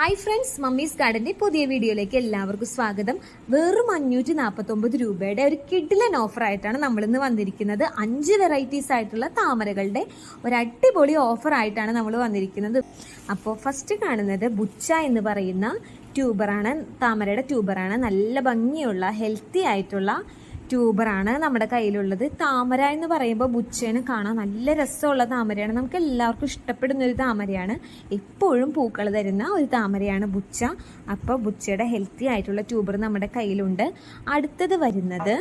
Hi friends, mummies ഗാർഡന്റെ പുതിയ വീഡിയോയിലേക്ക് എല്ലാവർക്കും സ്വാഗതം. വെറും 549 രൂപയുടെ ഒരു കിഡിലൻ ഓഫർ ആയിട്ടാണ് നമ്മളിന്ന് വന്നിരിക്കുന്നത്. 5 വെറൈറ്റീസ് ആയിട്ടുള്ള താമരകളുടെ ഒരു അടിപൊളി ഓഫർ ആയിട്ടാണ് നമ്മൾ വന്നിരിക്കുന്നത്. അപ്പോൾ ഫസ്റ്റ് കാണുന്നത് ബുച്ച എന്ന് പറയുന്ന ട്യൂബറാണ്, താമരയുടെ ട്യൂബറാണ്. നല്ല ഭംഗിയുള്ള ഹെൽത്തി ആയിട്ടുള്ള ട്യൂബറാണ് നമ്മുടെ കയ്യിലുള്ളത്. താമര എന്ന് പറയുമ്പോൾ ബുച്ചേനെ കാണാൻ നല്ല രസമുള്ള താമരയാണ്. നമുക്ക് എല്ലാവർക്കും ഇഷ്ടപ്പെടുന്ന ഒരു താമരയാണ്. എപ്പോഴും പൂക്കൾ തരുന്ന ഒരു താമരയാണ് ബുച്ച. അപ്പോൾ ബുച്ചയുടെ ഹെൽത്തി ആയിട്ടുള്ള ട്യൂബർ നമ്മുടെ കയ്യിലുണ്ട്. അടുത്തത് വരുന്നത്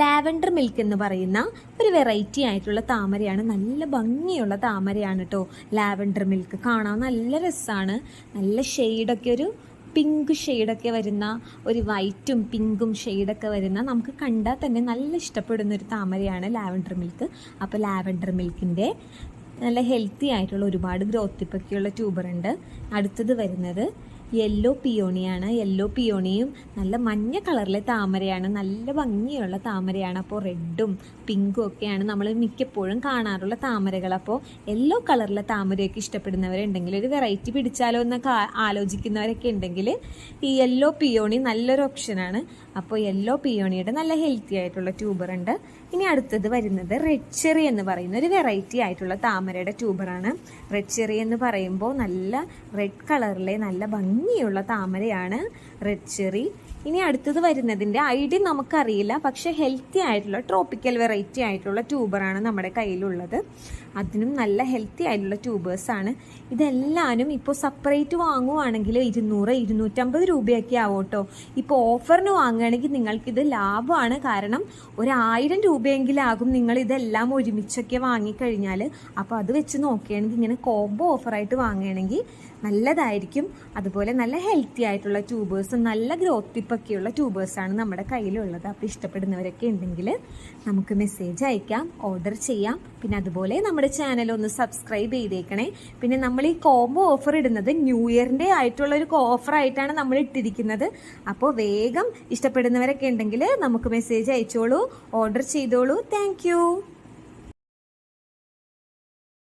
ലാവൻഡർ മിൽക്ക് എന്ന് പറയുന്ന ഒരു വെറൈറ്റി ആയിട്ടുള്ള താമരയാണ്. നല്ല ഭംഗിയുള്ള താമരയാണ് കേട്ടോ ലാവൻഡർ മിൽക്ക്. കാണാൻ നല്ല രസമാണ്. നല്ല ഷെയ്ഡൊക്കെ, ഒരു പിങ്ക് ഷെയ്ഡൊക്കെ വരുന്ന, ഒരു വൈറ്റും പിങ്കും ഷെയ്ഡൊക്കെ വരുന്ന, നമുക്ക് കണ്ടാൽ തന്നെ നല്ല ഇഷ്ടപ്പെടുന്ന ഒരു താമരയാണ് ലാവൻഡർ മിൽക്ക്. അപ്പോൾ ലാവൻഡർ മിൽക്കിൻ്റെ നല്ല ഹെൽത്തി ആയിട്ടുള്ള ഒരുപാട് ഗ്രോത്ത് ടിപ്പൊക്കെയുള്ള ട്യൂബറുണ്ട്. അടുത്തത് വരുന്നത് യെല്ലോ പിയോണിയാണ്. യെല്ലോ പിയോണിയും നല്ല മഞ്ഞ കളറിലെ താമരയാണ്. നല്ല ഭംഗിയുള്ള താമരയാണ്. അപ്പോൾ റെഡും പിങ്കും ഒക്കെയാണ് നമ്മൾ മിക്കപ്പോഴും കാണാറുള്ള താമരകൾ. അപ്പോൾ യെല്ലോ കളറിലെ താമരയൊക്കെ ഇഷ്ടപ്പെടുന്നവരുണ്ടെങ്കിൽ, ഒരു വെറൈറ്റി പിടിച്ചാലോ എന്നൊക്കെ ആലോചിക്കുന്നവരൊക്കെ ഉണ്ടെങ്കിൽ ഈ യെല്ലോ പിയോണി നല്ലൊരു ഓപ്ഷനാണ്. അപ്പോൾ യെല്ലോ പിയോണിയുടെ നല്ല ഹെൽത്തി ആയിട്ടുള്ള ട്യൂബറുണ്ട്. ഇനി അടുത്തത് വരുന്നത് റെഡ് ചെറി എന്ന് പറയുന്ന ഒരു വെറൈറ്റി ആയിട്ടുള്ള താമരയുടെ ട്യൂബറാണ്. റെഡ് ചെറി എന്ന് പറയുമ്പോൾ നല്ല റെഡ് കളറിലെ നല്ല ഭംഗിയുള്ള താമരയാണ് റെഡ് ചെറി. ഇനി അടുത്തത് വരുന്നതിൻ്റെ ഐഡിയ നമുക്കറിയില്ല, പക്ഷേ ഹെൽത്തി ആയിട്ടുള്ള ട്രോപ്പിക്കൽ വെറൈറ്റി ആയിട്ടുള്ള ട്യൂബറാണ് നമ്മുടെ കയ്യിലുള്ളത്. അതിനും നല്ല ഹെൽത്തി ആയിട്ടുള്ള ട്യൂബേഴ്സാണ്. ഇതെല്ലാവരും ഇപ്പോൾ സെപ്പറേറ്റ് വാങ്ങുവാണെങ്കിൽ 200-250 രൂപയൊക്കെ ആവും കേട്ടോ. ഇപ്പോൾ ഓഫറിന് വാങ്ങുകയാണെങ്കിൽ നിങ്ങൾക്കിത് ലാഭമാണ്. കാരണം 1000 രൂപയെങ്കിലും ആകും നിങ്ങൾ ഇതെല്ലാം ഒരുമിച്ചൊക്കെ വാങ്ങിക്കഴിഞ്ഞാൽ. അപ്പോൾ അത് വെച്ച് നോക്കുകയാണെങ്കിൽ ഇങ്ങനെ കോംബോ ഓഫറായിട്ട് വാങ്ങുകയാണെങ്കിൽ നല്ലതായിരിക്കും. അതുപോലെ നല്ല ഹെൽത്തി ആയിട്ടുള്ള ട്യൂബേഴ്സും നല്ല ഗ്രോത്ത് ടിപ്പൊക്കെയുള്ള ട്യൂബേഴ്സാണ് നമ്മുടെ കയ്യിലുള്ളത്. അപ്പോൾ ഇഷ്ടപ്പെടുന്നവരൊക്കെ ഉണ്ടെങ്കിൽ നമുക്ക് മെസ്സേജ് അയക്കാം, ഓർഡർ ചെയ്യാം. പിന്നെ അതുപോലെ നമ്മുടെ ചാനൽ ഒന്ന് സബ്സ്ക്രൈബ് ചെയ്തേക്കണേ. പിന്നെ നമ്മൾ ഈ കോംബോ ഓഫർ ഇടുന്നത് ന്യൂ ഇയറിൻ്റെ ആയിട്ടുള്ള ഒരു ഓഫറായിട്ടാണ് നമ്മൾ ഇട്ടിരിക്കുന്നത്. അപ്പോൾ വേഗം ഇഷ്ടപ്പെടുന്നവരൊക്കെ ഉണ്ടെങ്കിൽ നമുക്ക് മെസ്സേജ് അയച്ചോളൂ, ഓർഡർ ചെയ്തോളൂ. താങ്ക്